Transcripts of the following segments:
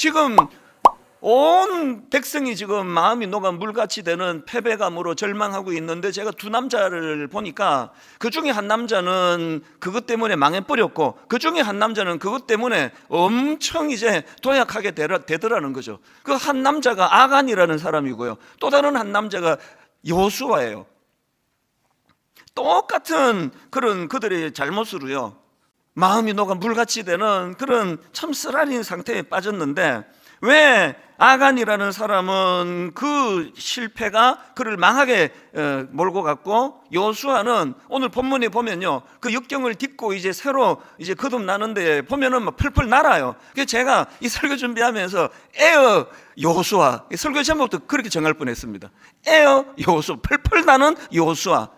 지금 온 백성이 지금 마음이 녹아 물같이 되는 패배감으로 절망하고 있는데, 제가 두 남자를 보니까 그 중에 한 남자는 그것 때문에 망해버렸고, 그 중에 한 남자는 그것 때문에 엄청 이제 도약하게 되더라는 거죠. 그 한 남자가 아간이라는 사람이고요, 또 다른 한 남자가 여호수아예요. 똑같은 그런 그들의 잘못으로요, 마음이 녹아 물같이 되는 그런 참 쓰라린 상태에 빠졌는데, 왜 아간이라는 사람은 그 실패가 그를 망하게 몰고 갔고, 여호수아는 오늘 본문에 보면요, 그 역경을 딛고 이제 새로 이제 거듭나는데 보면은 막 펄펄 날아요. 그래서 제가 이 설교 준비하면서 에어 여호수아, 설교 제목도 그렇게 정할 뻔했습니다. 에어 여호수아, 펄펄 나는 여호수아.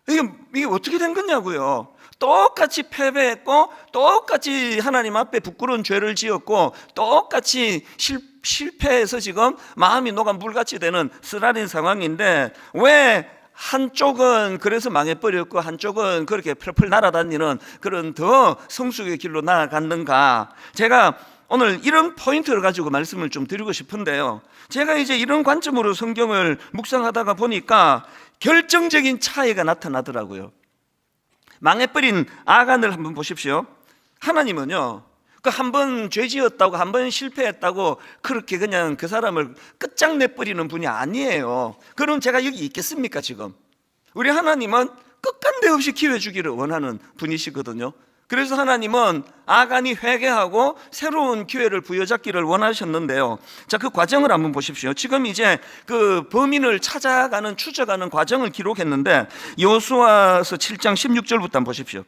이게 어떻게 된 거냐고요. 똑같이 패배했고, 똑같이 하나님 앞에 부끄러운 죄를 지었고, 똑같이 실패해서 지금 마음이 녹아 물같이 되는 쓰라린 상황인데, 왜 한쪽은 그래서 망해버렸고 한쪽은 그렇게 펄펄 날아다니는 그런 더 성숙의 길로 나아갔는가? 제가 오늘 이런 포인트를 가지고 말씀을 좀 드리고 싶은데요, 제가 이제 이런 관점으로 성경을 묵상하다가 보니까 결정적인 차이가 나타나더라고요. 망해버린 아간을 한번 보십시오. 하나님은요, 그 한 번 죄 지었다고, 한 번 실패했다고 그렇게 그냥 그 사람을 끝장내버리는 분이 아니에요. 그럼 제가 여기 있겠습니까? 지금 우리 하나님은 끝간데 없이 기회 주기를 원하는 분이시거든요. 그래서 하나님은 아간이 회개하고 새로운 기회를 부여잡기를 원하셨는데요, 자, 그 과정을 한번 보십시오. 지금 이제 그 범인을 찾아가는, 추적하는 과정을 기록했는데, 여호수아서 7장 16절부터 한번 보십시오.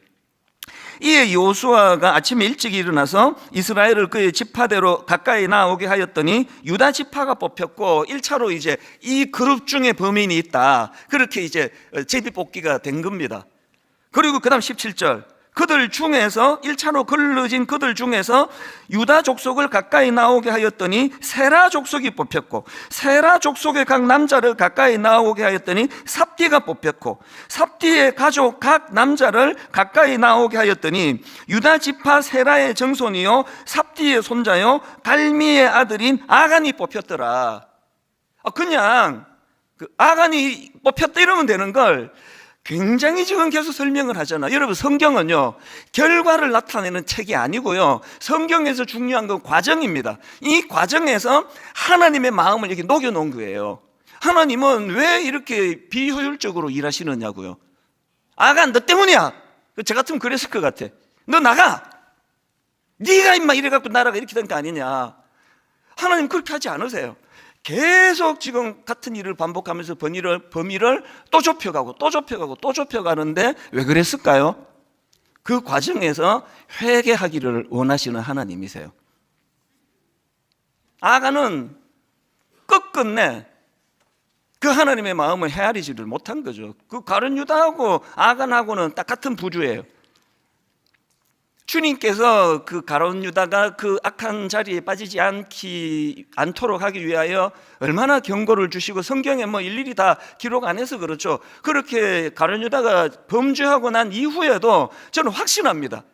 이에 여호수아가 아침에 일찍 일어나서 이스라엘을 그의 지파대로 가까이 나오게 하였더니 유다 지파가 뽑혔고, 1차로 이제 이 그룹 중에 범인이 있다, 그렇게 이제 제비뽑기가 된 겁니다. 그리고 그 다음 17절, 그들 중에서 1차로 걸러진 그들 중에서 유다 족속을 가까이 나오게 하였더니 세라 족속이 뽑혔고, 세라 족속의 각 남자를 가까이 나오게 하였더니 삽디가 뽑혔고, 삽디의 가족 각 남자를 가까이 나오게 하였더니 유다 지파 세라의 정손이요 삽디의 손자요 갈미의 아들인 아간이 뽑혔더라. 그냥 아간이 뽑혔다 이러면 되는 걸 굉장히 지금 계속 설명을 하잖아. 여러분, 성경은요, 결과를 나타내는 책이 아니고요, 성경에서 중요한 건 과정입니다. 이 과정에서 하나님의 마음을 이렇게 녹여놓은 거예요. 하나님은 왜 이렇게 비효율적으로 일하시느냐고요. 아간, 너 때문이야. 저 같으면 그랬을 것 같아. 너 나가. 네가 임마 이래갖고 나라가 이렇게 된 거 아니냐. 하나님 그렇게 하지 않으세요. 계속 지금 같은 일을 반복하면서 범위를 또 좁혀가고 또 좁혀가고 또 좁혀가는데 왜 그랬을까요? 그 과정에서 회개하기를 원하시는 하나님이세요. 아간은 끝끝내 그 하나님의 마음을 헤아리지를 못한 거죠. 그 가룟 유다하고 아간하고는 딱 같은 부류예요. 주님께서 그 가룟 유다가 그 악한 자리에 빠지지 않도록 하기 위하여 얼마나 경고를 주시고, 성경에 뭐 일일이 다 기록 안 해서 그렇죠, 그렇게 가룟 유다가 범죄하고 난 이후에도 저는 확신합니다,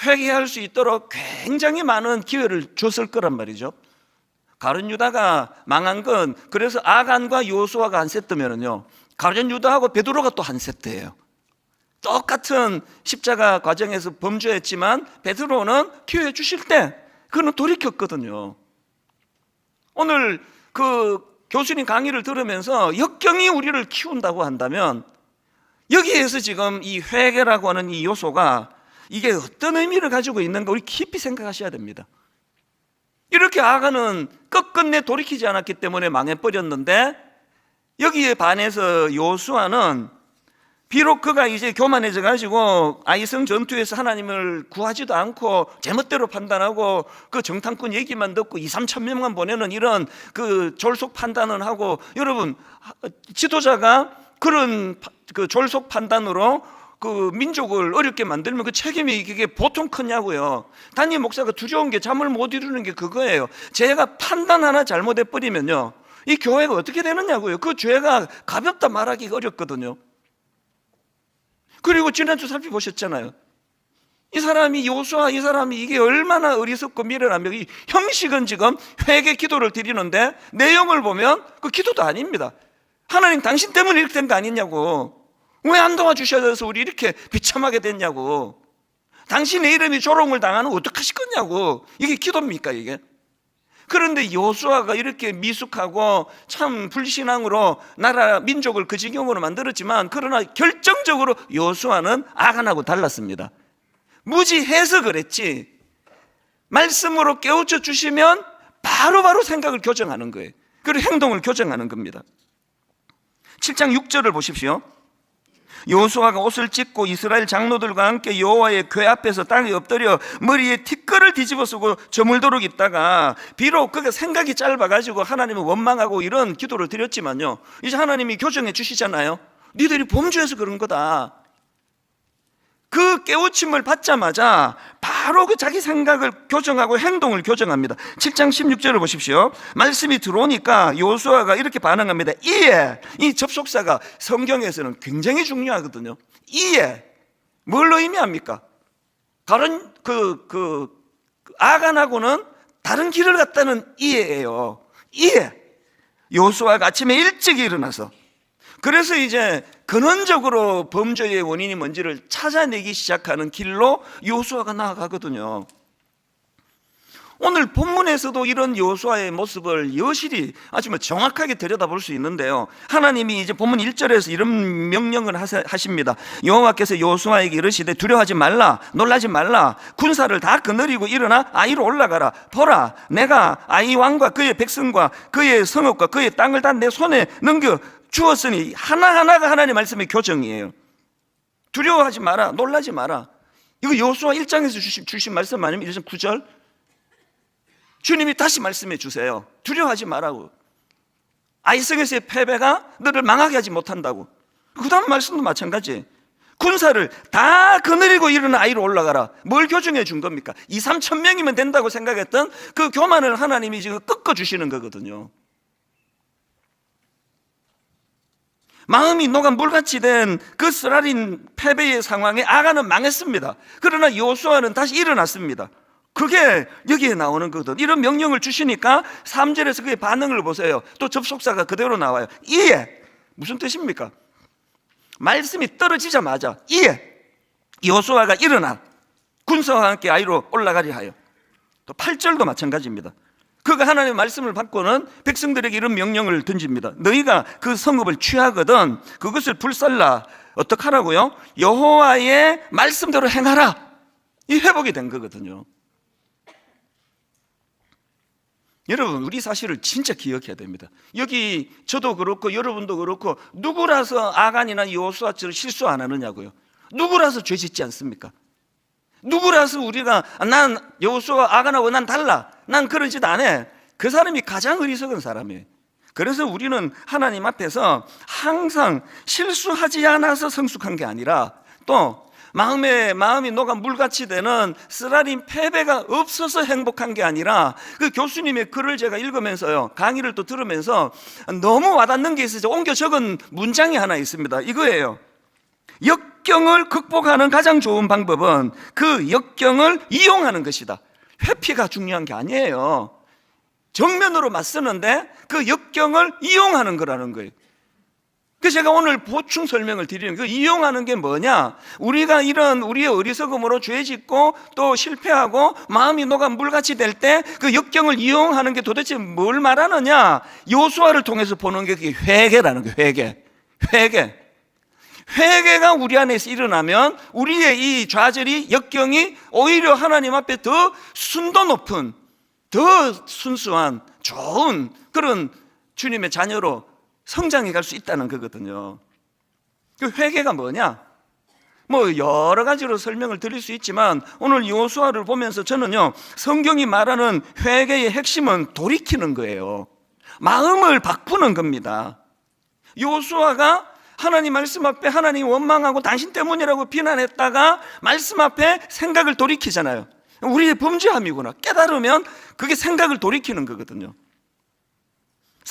회개할 수 있도록 굉장히 많은 기회를 줬을 거란 말이죠. 가룟 유다가 망한 건, 그래서 아간과 여호수아가 한 세트면은요, 가룟 유다하고 베드로가 또 한 세트예요. 똑같은 십자가 과정에서 범죄했지만 베드로는 기회 주실 때 그는 돌이켰거든요. 오늘 그 교수님 강의를 들으면서 역경이 우리를 키운다고 한다면, 여기에서 지금 이 회개라고 하는 이 요소가 이게 어떤 의미를 가지고 있는가 우리 깊이 생각하셔야 됩니다. 이렇게 아간은 끝끝내 돌이키지 않았기 때문에 망해버렸는데, 여기에 반해서 여호수아는 비록 그가 이제 교만해져 가지고 아이성 전투에서 하나님을 구하지도 않고 제멋대로 판단하고 그 정탐꾼 얘기만 듣고 2-3천 명만 보내는 이런 그 졸속 판단을 하고, 여러분, 지도자가 그런 그 졸속 판단으로 그 민족을 어렵게 만들면 그 책임이 이게 보통 크냐고요. 담임 목사가 두려운 게, 잠을 못 이루는 게 그거예요. 제가 판단 하나 잘못해 버리면요, 이 교회가 어떻게 되느냐고요. 그 죄가 가볍다 말하기가 어렵거든요. 그리고 지난주 살펴보셨잖아요. 이 사람이 요수아, 이 사람이 이게 얼마나 어리석고 미련하며, 이 형식은 지금 회개 기도를 드리는데 내용을 보면 그 기도도 아닙니다. 하나님 당신 때문에 이렇게 된 거 아니냐고, 왜 안 도와주셔서 우리 이렇게 비참하게 됐냐고, 당신의 이름이 조롱을 당하는 어떡하실 거냐고, 이게 기도입니까 이게? 그런데 요수아가 이렇게 미숙하고 참 불신앙으로 나라 민족을 그 지경으로 만들었지만, 그러나 결정적으로 요수아는 아간하고 달랐습니다. 무지 해석을 했지, 말씀으로 깨우쳐 주시면 바로바로 생각을 교정하는 거예요. 그리고 행동을 교정하는 겁니다. 7장 6절을 보십시오. 요수아가 옷을 찢고 이스라엘 장로들과 함께 여호와의 궤 앞에서 땅에 엎드려 머리에 티끌을 뒤집어 쓰고 저물도록 있다가, 비록 그가 생각이 짧아가지고 하나님을 원망하고 이런 기도를 드렸지만요, 이제 하나님이 교정해 주시잖아요. 니들이 범죄해서 그런 거다. 그 깨우침을 받자마자 바로 그 자기 생각을 교정하고 행동을 교정합니다. 7장 16절을 보십시오. 말씀이 들어오니까 요수아가 이렇게 반응합니다. 이에, 이 접속사가 성경에서는 굉장히 중요하거든요. 이에 뭘로 의미합니까? 다른 아간하고는 다른 길을 갔다는 이에예요. 이에 요수아가 아침에 일찍 일어나서, 그래서 이제 근원적으로 범죄의 원인이 뭔지를 찾아내기 시작하는 길로 요수아가 나아가거든요. 오늘 본문에서도 이런 요수아의 모습을 여실히 아주 정확하게 들여다볼 수 있는데요, 하나님이 이제 본문 1절에서 이런 명령을 하십니다. 여호와께서 요수아에게 이르시되 두려워하지 말라, 놀라지 말라, 군사를 다 거느리고 일어나 아이로 올라가라. 보라, 내가 아이 왕과 그의 백성과 그의 성읍과 그의 땅을 다 내 손에 넘겨 주었으니. 하나하나가 하나님의 말씀의 교정이에요. 두려워하지 마라, 놀라지 마라. 이거 요수아 1장에서 주신 말씀 아니면 1장 9절? 주님이 다시 말씀해 주세요. 두려워하지 마라고. 아이성에서의 패배가 너를 망하게 하지 못한다고. 그 다음 말씀도 마찬가지. 군사를 다 거느리고 일어나 아이로 올라가라. 뭘 교정해 준 겁니까? 2, 3천 명이면 된다고 생각했던 그 교만을 하나님이 지금 꺾어주시는 거거든요. 마음이 녹아 물같이 된 그 쓰라린 패배의 상황에 아간은 망했습니다. 그러나 요수아는 다시 일어났습니다. 그게 여기에 나오는 거거든. 이런 명령을 주시니까 3절에서 그의 반응을 보세요. 또 접속사가 그대로 나와요. 이에, 무슨 뜻입니까? 말씀이 떨어지자마자 이에 요수아가 일어나 군사와 함께 아이로 올라가려 하여. 또 8절도 마찬가지입니다. 그가 하나님의 말씀을 받고는 백성들에게 이런 명령을 던집니다. 너희가 그 성읍을 취하거든 그것을 불살라. 어떡하라고요? 여호와의 말씀대로 행하라. 이 회복이 된 거거든요. 여러분, 우리 사실을 진짜 기억해야 됩니다. 여기 저도 그렇고 여러분도 그렇고, 누구라서 아간이나 여호수아처럼 실수 안 하느냐고요? 누구라서 죄 짓지 않습니까? 누구라서 우리가 난 여호수아 아간하고 난 달라, 난 그런 짓 안 해, 그 사람이 가장 어리석은 사람이에요. 그래서 우리는 하나님 앞에서 항상 실수하지 않아서 성숙한 게 아니라, 또 마음이 녹아 물같이 되는 쓰라린 패배가 없어서 행복한 게 아니라, 그 교수님의 글을 제가 읽으면서요, 강의를 또 들으면서 너무 와닿는 게 있어서 옮겨 적은 문장이 하나 있습니다. 이거예요. 역경을 극복하는 가장 좋은 방법은 그 역경을 이용하는 것이다. 회피가 중요한 게 아니에요. 정면으로 맞서는데 그 역경을 이용하는 거라는 거예요. 그래서 제가 오늘 보충 설명을 드리는 그 이용하는 게 뭐냐, 우리가 이런 우리의 어리석음으로 죄 짓고 또 실패하고 마음이 녹아 물같이 될 때 그 역경을 이용하는 게 도대체 뭘 말하느냐, 요수아를 통해서 보는 게 그게 회개라는 거예요. 회개가 우리 안에서 일어나면 우리의 이 좌절이, 역경이 오히려 하나님 앞에 더 순도 높은, 더 순수한 좋은 그런 주님의 자녀로 성장해 갈 수 있다는 거거든요. 그 회개가 뭐냐? 뭐 여러 가지로 설명을 드릴 수 있지만, 오늘 여호수아를 보면서 저는요, 성경이 말하는 회개의 핵심은 돌이키는 거예요. 마음을 바꾸는 겁니다. 여호수아가 하나님 말씀 앞에 하나님 원망하고 당신 때문이라고 비난했다가 말씀 앞에 생각을 돌이키잖아요. 우리의 범죄함이구나 깨달으면 그게 생각을 돌이키는 거거든요.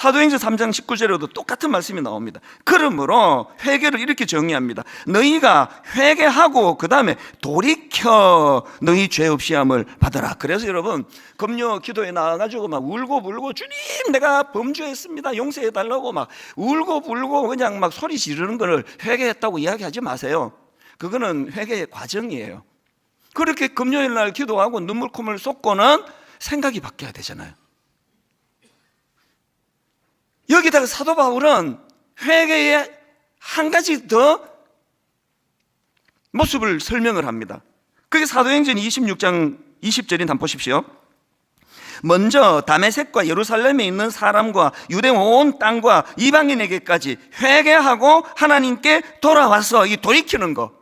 사도행전 3장 19절에도 똑같은 말씀이 나옵니다. 그러므로 회개를 이렇게 정의합니다. 너희가 회개하고 그 다음에 돌이켜 너희 죄 없이 함을 받아라. 그래서 여러분 금요 기도에 나와가지고 막 울고 불고 주님 내가 범죄했습니다 용서해 달라고 막 울고 불고 그냥 막 소리 지르는 거를 회개했다고 이야기하지 마세요. 그거는 회개의 과정이에요. 그렇게 금요일 날 기도하고 눈물 콧물 쏟고는 생각이 바뀌어야 되잖아요. 여기다가 사도 바울은 회개의 한 가지 더 모습을 설명을 합니다. 그게 사도행전 26장 20절인 한번 보십시오. 먼저 다메섹과 예루살렘에 있는 사람과 유대 온 땅과 이방인에게까지 회개하고 하나님께 돌아와서 이 돌이키는 거.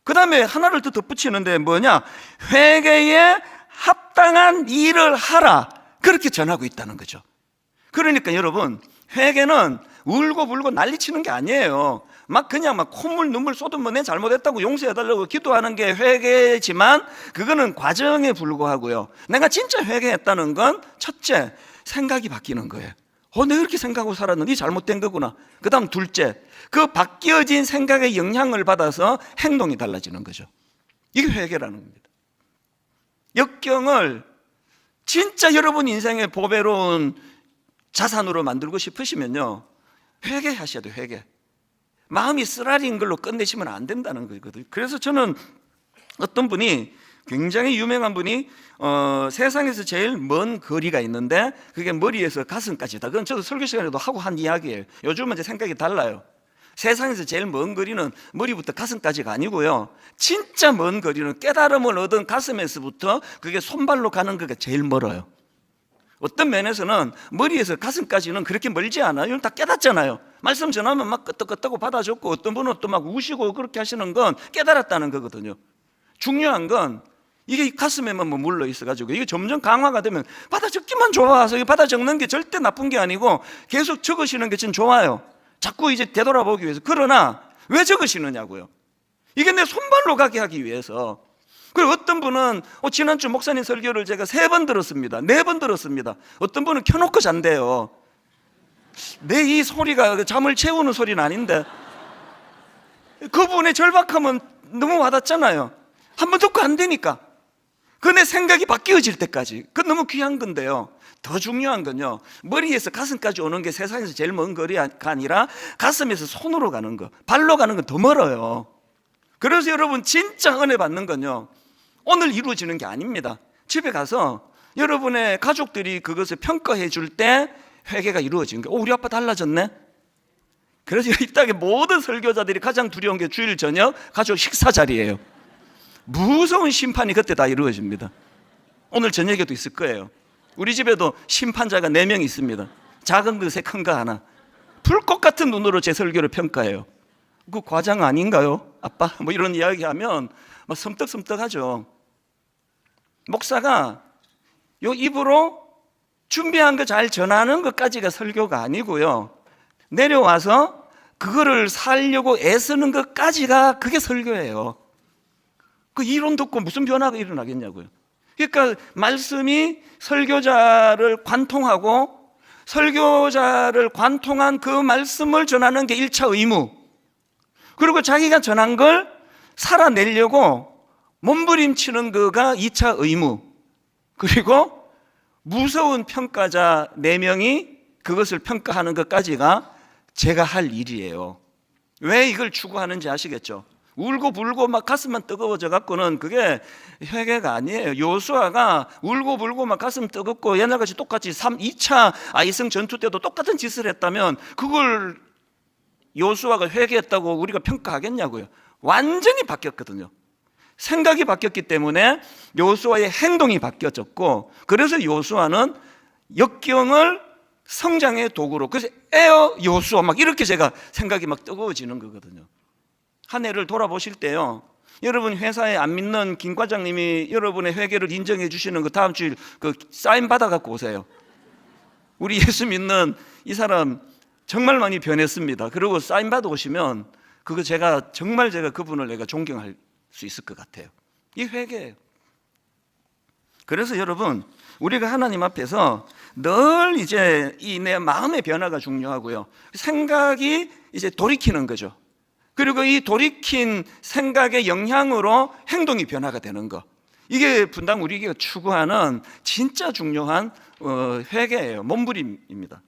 그 다음에 하나를 더 덧붙이는데 뭐냐? 회개에 합당한 일을 하라. 그렇게 전하고 있다는 거죠. 그러니까 여러분 회개는 울고 불고 난리치는 게 아니에요. 막 그냥 막 콧물 눈물 쏟으면 내 잘못했다고 용서해달라고 기도하는 게 회개지만 그거는 과정에 불과하고요. 내가 진짜 회개했다는 건 첫째 생각이 바뀌는 거예요. 내가 이렇게 생각하고 살았는데 잘못된 거구나. 그 다음 둘째 그 바뀌어진 생각의 영향을 받아서 행동이 달라지는 거죠. 이게 회개라는 겁니다. 역경을 진짜 여러분 인생의 보배로운 자산으로 만들고 싶으시면요 회개하셔야 돼요. 회개. 마음이 쓰라린 걸로 끝내시면 안 된다는 거거든요. 그래서 저는 어떤 분이 굉장히 유명한 분이 세상에서 제일 먼 거리가 있는데 그게 머리에서 가슴까지다. 그건 저도 설교 시간에도 하고 한 이야기예요. 요즘은 이제 생각이 달라요. 세상에서 제일 먼 거리는 머리부터 가슴까지가 아니고요 진짜 먼 거리는 깨달음을 얻은 가슴에서부터 그게 손발로 가는 거가 제일 멀어요. 어떤 면에서는 머리에서 가슴까지는 그렇게 멀지 않아요. 이건 다 깨닫잖아요. 말씀 전하면 막 끄떡끄떡하고 받아줬고 어떤 분은 또 막 우시고 그렇게 하시는 건 깨달았다는 거거든요. 중요한 건 이게 가슴에만 뭐 물러 있어가지고 이게 점점 강화가 되면 받아 적기만 좋아서 받아 적는 게 절대 나쁜 게 아니고 계속 적으시는 게 좀 좋아요. 자꾸 이제 되돌아보기 위해서. 그러나 왜 적으시느냐고요. 이게 내 손발로 가게 하기 위해서. 그리고 어떤 분은 지난주 목사님 설교를 제가 3번 들었습니다. 4번 들었습니다. 어떤 분은 켜놓고 잔대요. 내 이 소리가 잠을 채우는 소리는 아닌데 그분의 절박함은 너무 와닿잖아요. 한번 듣고 안 되니까. 그 내 생각이 바뀌어질 때까지. 그건 너무 귀한 건데요. 더 중요한 건요 머리에서 가슴까지 오는 게 세상에서 제일 먼 거리가 아니라 가슴에서 손으로 가는 거, 발로 가는 건 더 멀어요. 그래서 여러분 진짜 은혜 받는 건요 오늘 이루어지는 게 아닙니다. 집에 가서 여러분의 가족들이 그것을 평가해 줄 때 회개가 이루어지는 거예요. 우리 아빠 달라졌네. 그래서 이 땅의 모든 설교자들이 가장 두려운 게 주일 저녁 가족 식사 자리예요. 무서운 심판이 그때 다 이루어집니다. 오늘 저녁에도 있을 거예요. 우리 집에도 심판자가 4명 있습니다. 작은 것에 큰 거 하나. 불꽃 같은 눈으로 제 설교를 평가해요. 그 과장 아닌가요? 아빠? 뭐 이런 이야기하면 막 섬뜩섬뜩하죠. 목사가 요 입으로 준비한 거 잘 전하는 것까지가 설교가 아니고요 내려와서 그거를 살려고 애쓰는 것까지가 그게 설교예요. 그 이론 듣고 무슨 변화가 일어나겠냐고요. 그러니까 말씀이 설교자를 관통하고 설교자를 관통한 그 말씀을 전하는 게 1차 의무, 그리고 자기가 전한 걸 살아내려고 몸부림치는 거가 2차 의무, 그리고 무서운 평가자 4명이 그것을 평가하는 것까지가 제가 할 일이에요. 왜 이걸 추구하는지 아시겠죠? 울고 불고 막 가슴만 뜨거워져 갖고는 그게 회개가 아니에요. 요수아가 울고 불고 막 가슴 뜨겁고 옛날같이 똑같이 2차 아이성 전투 때도 똑같은 짓을 했다면 그걸 요수아가 회개했다고 우리가 평가하겠냐고요. 완전히 바뀌었거든요. 생각이 바뀌었기 때문에 요수아의 행동이 바뀌어졌고, 그래서 요수아는 역경을 성장의 도구로, 그래서 에어 요수아 막 이렇게 제가 생각이 막 뜨거워지는 거거든요. 한 해를 돌아보실 때요, 여러분 회사에 안 믿는 김 과장님이 여러분의 회개를 인정해 주시는 거 다음 주일 그 사인 받아 갖고 오세요. 우리 예수 믿는 이 사람 정말 많이 변했습니다. 그리고 사인 받아 오시면 그거 제가 정말 제가 그분을 내가 존경할 수 있을 것 같아요. 이 회개예요. 그래서 여러분 우리가 하나님 앞에서 늘 이제 이 내 마음의 변화가 중요하고요. 생각이 이제 돌이키는 거죠. 그리고 이 돌이킨 생각의 영향으로 행동이 변화가 되는 거. 이게 분당 우리가 추구하는 진짜 중요한 회개예요. 몸부림입니다.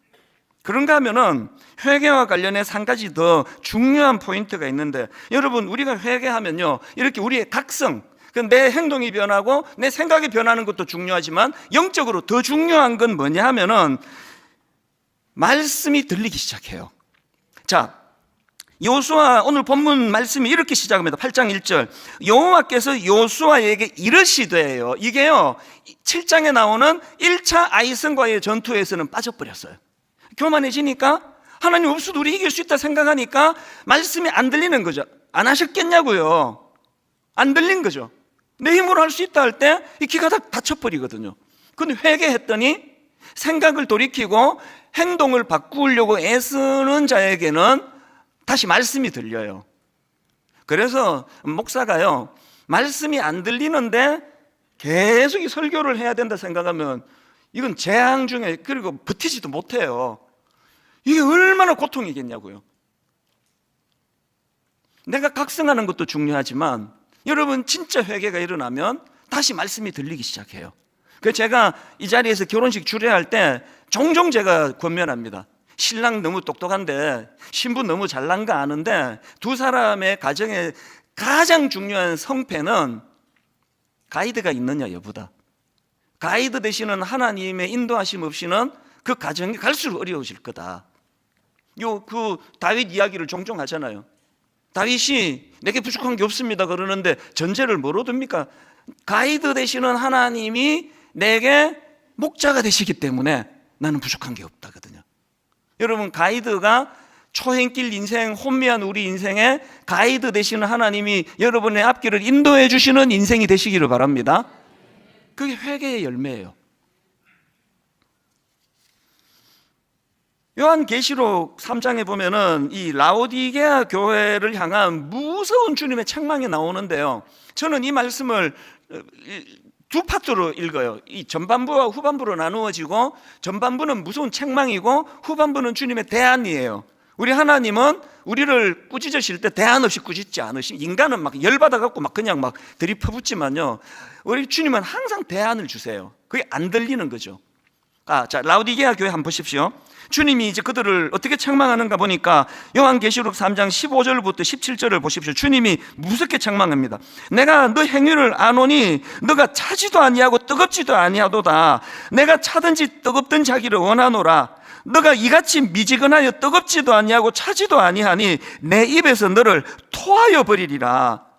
그런가 하면은 회개와 관련해서 한 가지 더 중요한 포인트가 있는데, 여러분 우리가 회개하면요, 이렇게 우리의 각성, 내 행동이 변하고 내 생각이 변하는 것도 중요하지만 영적으로 더 중요한 건 뭐냐 하면은 말씀이 들리기 시작해요. 자, 요수아 오늘 본문 말씀이 이렇게 시작합니다. 8장 1절 여호와께서 요수아에게 이르시되요. 이게요 7장에 나오는 1차 아이성과의 전투에서는 빠져버렸어요. 교만해지니까 하나님 없어도 우리 이길 수 있다 생각하니까 말씀이 안 들리는 거죠. 안 하셨겠냐고요. 안 들린 거죠. 내 힘으로 할 수 있다 할 때 이 귀가 다 닫혀버리거든요. 근데 회개했더니 생각을 돌이키고 행동을 바꾸려고 애쓰는 자에게는 다시 말씀이 들려요. 그래서 목사가요, 말씀이 안 들리는데 계속 이 설교를 해야 된다 생각하면 이건 재앙 중에, 그리고 버티지도 못해요. 이게 얼마나 고통이겠냐고요. 내가 각성하는 것도 중요하지만 여러분 진짜 회개가 일어나면 다시 말씀이 들리기 시작해요. 그래서 제가 이 자리에서 결혼식 주례할 때 종종 제가 권면합니다. 신랑 너무 똑똑한데 신부 너무 잘난 거 아는데 두 사람의 가정의 가장 중요한 성패는 가이드가 있느냐 여부다. 가이드 되시는 하나님의 인도하심 없이는 그 가정이 갈수록 어려워질 거다. 그 다윗 이야기를 종종 하잖아요. 다윗이 내게 부족한 게 없습니다 그러는데 전제를 뭐로 둡니까? 가이드 되시는 하나님이 내게 목자가 되시기 때문에 나는 부족한 게 없다거든요. 여러분 가이드가 초행길 인생, 혼미한 우리 인생에 가이드 되시는 하나님이 여러분의 앞길을 인도해 주시는 인생이 되시기를 바랍니다. 그게 회개의 열매예요. 요한계시록 3장에 보면은 이 라오디게아 교회를 향한 무서운 주님의 책망이 나오는데요, 저는 이 말씀을 두 파트로 읽어요. 이 전반부와 후반부로 나누어지고, 전반부는 무서운 책망이고 후반부는 주님의 대안이에요. 우리 하나님은 우리를 꾸짖으실 때 대안 없이 꾸짖지 않으시고, 인간은 막 열받아 갖고 막 그냥 막 들이퍼붓지만요, 우리 주님은 항상 대안을 주세요. 그게 안 들리는 거죠. 자, 라오디게아 교회 한번 보십시오. 주님이 이제 그들을 어떻게 책망하는가 보니까 요한계시록 3장 15절부터 17절을 보십시오. 주님이 무섭게 책망합니다. 내가 너 행위를 아노니 너가 차지도 아니하고 뜨겁지도 아니하도다. 내가 차든지 뜨겁든지 하기를 원하노라. 너가 이같이 미지근하여 뜨겁지도 아니하고 차지도 아니하니 내 입에서 너를 토하여 버리리라.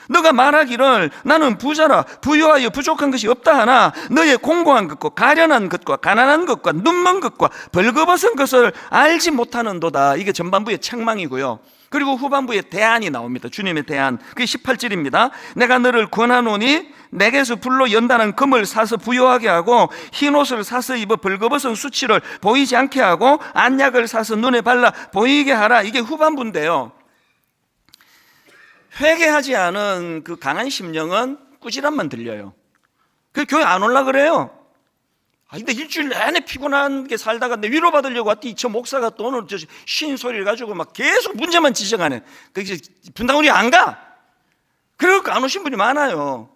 너가 말하기를 나는 부자라 부유하여 부족한 것이 없다 하나 너의 공고한 것과 가련한 것과 가난한 것과 눈먼 것과 벌거벗은 것을 알지 못하는도다. 이게 전반부의 책망이고요. 그리고 후반부에 대안이 나옵니다. 주님의 대안. 그게 18절입니다. 내가 너를 권하노니 내게서 불로 연단한 금을 사서 부요하게 하고 흰옷을 사서 입어 벌거벗은 수치를 보이지 않게 하고 안약을 사서 눈에 발라 보이게 하라. 이게 후반부인데요, 회개하지 않은 그 강한 심령은 꾸지람만 들려요. 그 교회 안 올라 그래요. 근데 일주일 내내 피곤한 게 살다가 내 위로받으려고 왔더니 저 목사가 또 오늘 쉰 소리를 가지고 막 계속 문제만 지적하네. 그래서 분당 우리 안 가. 그러니까 안 오신 분이 많아요.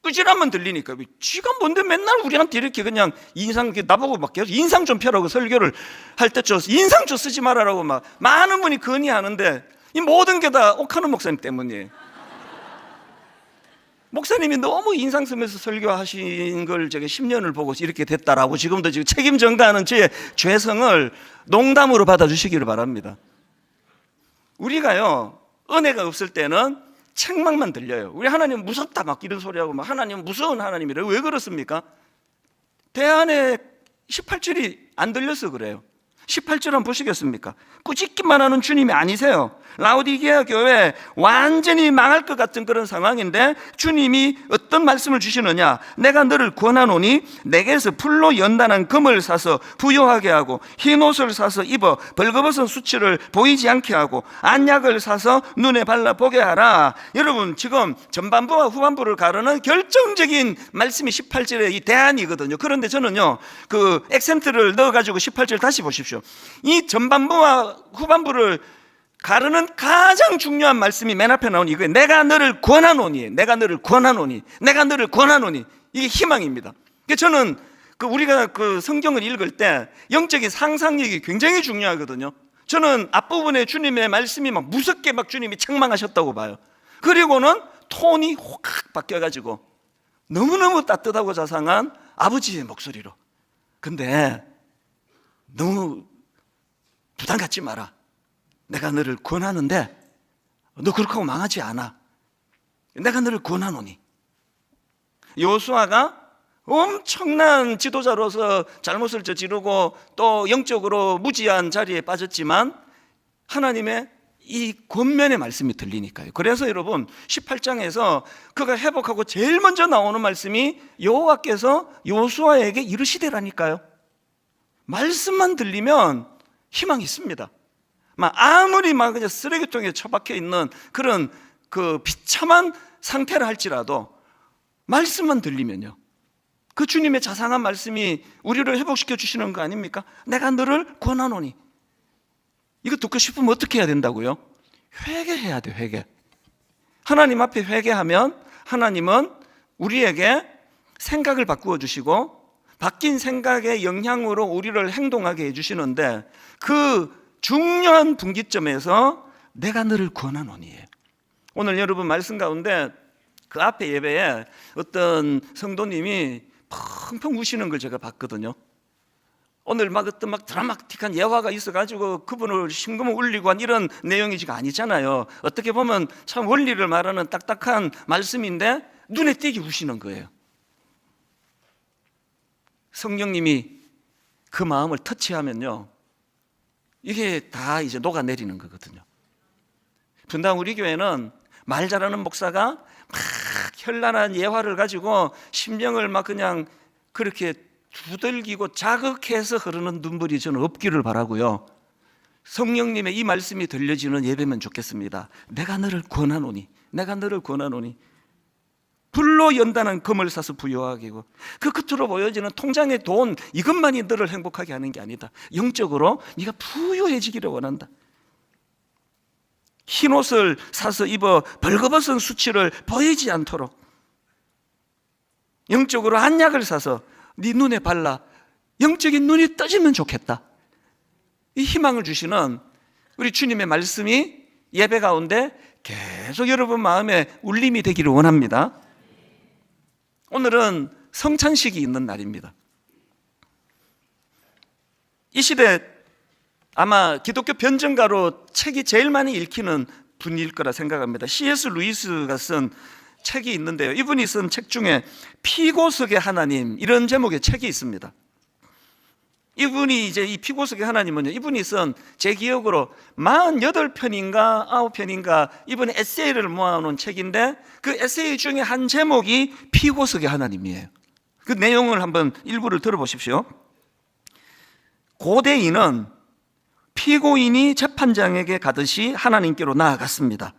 꾸지람만 들리니까. 지가 뭔데 맨날 우리한테 이렇게 그냥 인상, 나보고 막 계속 인상 좀 펴라고 설교를 할 때 인상 좀 쓰지 말아라고 막 많은 분이 건의하는데 이 모든 게 다 옥하는 목사님 때문이에요. 목사님이 너무 인상 쓰면서 설교하신 걸 제가 10년을 보고 이렇게 됐다라고 지금도 지금 책임 전가하는 저의 죄성을 농담으로 받아주시기를 바랍니다. 우리가요, 은혜가 없을 때는 책망만 들려요. 우리 하나님 무섭다 막 이런 소리하고 막 하나님 무서운 하나님이래요. 왜 그렇습니까? 대안에 18절이 안 들려서 그래요. 18절 한번 보시겠습니까? 꾸짖기만 하는 주님이 아니세요. 라오디게아 교회 완전히 망할 것 같은 그런 상황인데 주님이 어떤 말씀을 주시느냐? 내가 너를 권하노니 내게서 풀로 연단한 금을 사서 부요하게 하고 흰 옷을 사서 입어 벌거벗은 수치를 보이지 않게 하고 안약을 사서 눈에 발라 보게 하라. 여러분, 지금 전반부와 후반부를 가르는 결정적인 말씀이 18절의 이 대안이거든요. 그런데 저는요, 그 액센트를 넣어가지고 18절 다시 보십시오. 이 전반부와 후반부를 가르는 가장 중요한 말씀이 맨 앞에 나오는 이거예요. 내가 너를 권하노니, 내가 너를 권하노니, 내가 너를 권하노니. 이게 희망입니다. 저는 우리가 그 성경을 읽을 때 영적인 상상력이 굉장히 중요하거든요. 저는 앞부분에 주님의 말씀이 막 무섭게 막 주님이 책망하셨다고 봐요. 그리고는 톤이 확 바뀌어가지고 너무너무 따뜻하고 자상한 아버지의 목소리로. 근데 너무 부담 갖지 마라. 내가 너를 권하는데 너 그렇게 하고 망하지 않아. 내가 너를 권하노니. 요수아가 엄청난 지도자로서 잘못을 저지르고 또 영적으로 무지한 자리에 빠졌지만 하나님의 이 권면의 말씀이 들리니까요. 그래서 여러분 18장에서 그가 회복하고 제일 먼저 나오는 말씀이 여호와께서 요수아에게 이르시되라니까요. 말씀만 들리면 희망이 있습니다. 아무리 막 그냥 쓰레기통에 처박혀 있는 그런 그 비참한 상태를 할지라도 말씀만 들리면요, 그 주님의 자상한 말씀이 우리를 회복시켜 주시는 거 아닙니까? 내가 너를 권하노니. 이거 듣고 싶으면 어떻게 해야 된다고요? 회개해야 돼. 회개. 하나님 앞에 회개하면 하나님은 우리에게 생각을 바꾸어 주시고 바뀐 생각의 영향으로 우리를 행동하게 해주시는데 그 중요한 분기점에서 내가 너를 권하노니. 오늘 여러분 말씀 가운데 그 앞에 예배에 어떤 성도님이 펑펑 우시는 걸 제가 봤거든요. 오늘 어떤 드라마틱한 예화가 있어가지고 그분을 심금을 울리고 한 이런 내용이 지금 아니잖아요. 어떻게 보면 참 원리를 말하는 딱딱한 말씀인데 눈에 띄게 우시는 거예요. 성령님이 그 마음을 터치하면요, 이게 다 이제 녹아내리는 거거든요. 분당 우리 교회는 말 잘하는 목사가 막 현란한 예화를 가지고 심령을 막 그냥 그렇게 두들기고 자극해서 흐르는 눈물이 저는 없기를 바라고요. 성령님의 이 말씀이 들려지는 예배면 좋겠습니다. 내가 너를 권하노니, 내가 너를 권하노니. 불로 연단한 금을 사서 부유하게 하고 그 끝으로 보여지는 통장의 돈 이것만이 너를 행복하게 하는 게 아니다. 영적으로 네가 부유해지기를 원한다. 흰 옷을 사서 입어 벌거벗은 수치를 보이지 않도록 영적으로 안약을 사서 네 눈에 발라 영적인 눈이 떠지면 좋겠다. 이 희망을 주시는 우리 주님의 말씀이 예배 가운데 계속 여러분 마음에 울림이 되기를 원합니다. 오늘은 성찬식이 있는 날입니다. 이 시대 아마 기독교 변증가로 책이 제일 많이 읽히는 분일 거라 생각합니다. C.S. 루이스가 쓴 책이 있는데요, 이분이 쓴 책 중에 피고석의 하나님 이런 제목의 책이 있습니다. 이분이 이제 이 피고석의 하나님은요, 이분이 쓴 제 기억으로 48편인가 9편인가 이분의 에세이를 모아놓은 책인데 그 에세이 중에 한 제목이 피고석의 하나님이에요. 그 내용을 한번 일부를 들어보십시오. 고대인은 피고인이 재판장에게 가듯이 하나님께로 나아갔습니다.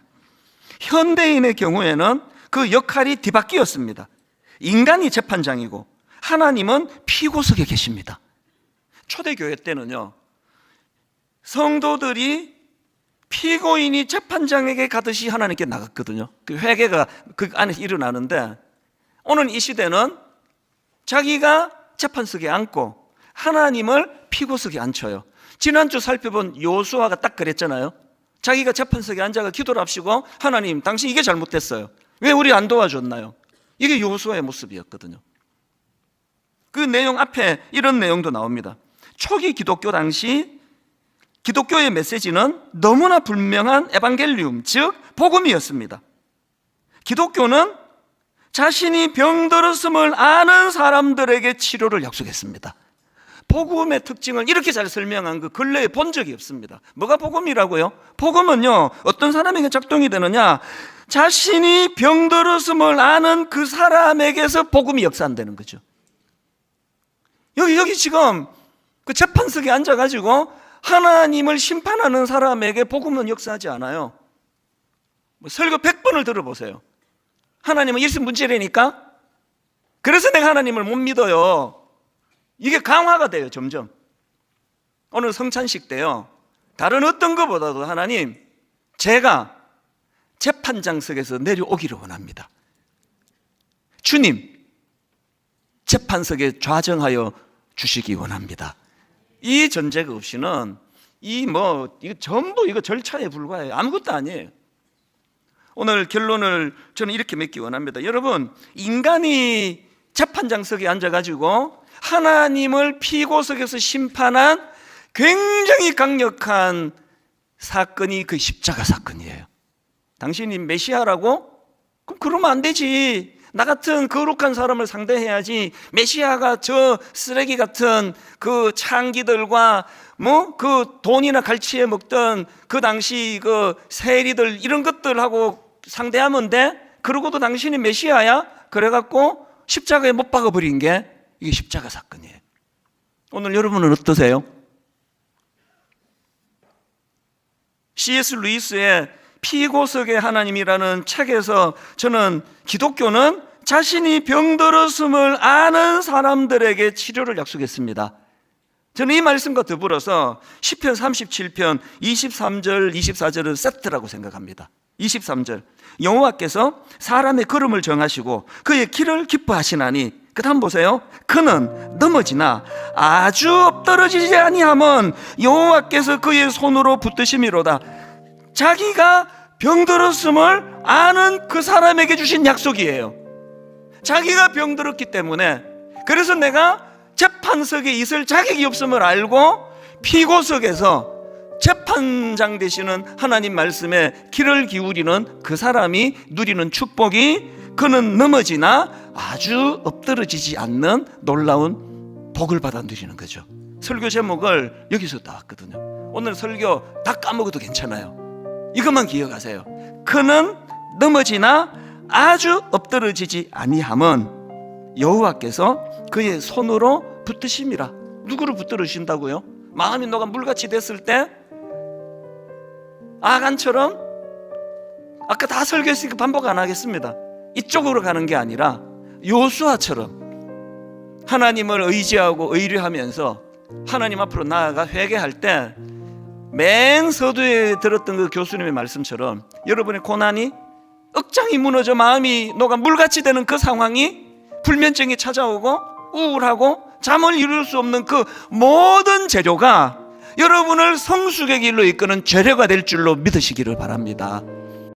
현대인의 경우에는 그 역할이 뒤바뀌었습니다. 인간이 재판장이고 하나님은 피고석에 계십니다. 초대교회 때는요, 성도들이 피고인이 재판장에게 가듯이 하나님께 나갔거든요. 그 회개가 그 안에서 일어나는데 오늘 이 시대는 자기가 재판석에 앉고 하나님을 피고석에 앉혀요. 지난주 살펴본 요수아가 딱 그랬잖아요. 자기가 재판석에 앉아가 기도를 합시고 하나님 당신 이게 잘못됐어요. 왜 우리 안 도와줬나요? 이게 요수아의 모습이었거든요. 그 내용 앞에 이런 내용도 나옵니다. 초기 기독교 당시 기독교의 메시지는 너무나 분명한 에반겔리움, 즉 복음이었습니다. 기독교는 자신이 병들었음을 아는 사람들에게 치료를 약속했습니다. 복음의 특징을 이렇게 잘 설명한 그 근래에 본 적이 없습니다. 뭐가 복음이라고요? 복음은요, 어떤 사람에게 작동이 되느냐, 자신이 병들었음을 아는 그 사람에게서 복음이 역사한다는 거죠. 여기 지금 그 재판석에 앉아가지고 하나님을 심판하는 사람에게 복음은 역사하지 않아요. 설교 100번을 들어보세요. 하나님은 일심문제라니까? 그래서 내가 하나님을 못 믿어요. 이게 강화가 돼요, 점점. 오늘 성찬식 때요, 다른 어떤 것보다도 하나님, 제가 재판장석에서 내려오기를 원합니다. 주님, 재판석에 좌정하여 주시기 원합니다. 이 전제가 없이는 이거 전부 이거 절차에 불과해요. 아무것도 아니에요. 오늘 결론을 저는 이렇게 맺기 원합니다. 여러분, 인간이 재판장석에 앉아가지고 하나님을 피고석에서 심판한 굉장히 강력한 사건이 그 십자가 사건이에요. 당신이 메시아라고? 그럼 그러면 안 되지. 나 같은 거룩한 사람을 상대해야지. 메시아가 저 쓰레기 같은 그 창기들과 그 돈이나 갈치에 먹던 그 당시 그 세리들 이런 것들하고 상대하면 돼? 그러고도 당신이 메시아야? 그래갖고 십자가에 못 박아버린 게 이게 십자가 사건이에요. 오늘 여러분은 어떠세요? C.S. 루이스의 피고석의 하나님이라는 책에서 저는 기독교는 자신이 병들었음을 아는 사람들에게 치료를 약속했습니다. 저는 이 말씀과 더불어서 시편 37편 23절 24절은 세트라고 생각합니다. 23절, 여호와께서 사람의 걸음을 정하시고 그의 길을 기뻐하시나니, 그 다음 보세요. 그는 넘어지나 아주 엎드러지지 아니함은 여호와께서 그의 손으로 붙드심이로다. 자기가 병들었음을 아는 그 사람에게 주신 약속이에요. 자기가 병들었기 때문에, 그래서 내가 재판석에 있을 자격이 없음을 알고 피고석에서 재판장 되시는 하나님 말씀에 귀를 기울이는 그 사람이 누리는 축복이, 그는 넘어지나 아주 엎드러지지 않는 놀라운 복을 받아 누리는 거죠. 설교 제목을 여기서 따왔거든요. 오늘 설교 다 까먹어도 괜찮아요. 이것만 기억하세요. 그는 넘어지나 아주 엎드러지지 아니함은 여호와께서 그의 손으로 붙드심이라. 누구를 붙들으신다고요? 마음이 너가 물같이 됐을 때 아간처럼, 아까 다 설교했으니까 반복 안 하겠습니다. 이쪽으로 가는 게 아니라 요수아처럼 하나님을 의지하고 의뢰하면서 하나님 앞으로 나아가 회개할 때, 맨 서두에 들었던 그 교수님의 말씀처럼 여러분의 고난이, 억장이 무너져 마음이 너가 물같이 되는 그 상황이, 불면증이 찾아오고 우울하고 잠을 이룰 수 없는 그 모든 재료가 여러분을 성숙의 길로 이끄는 재료가 될 줄로 믿으시기를 바랍니다.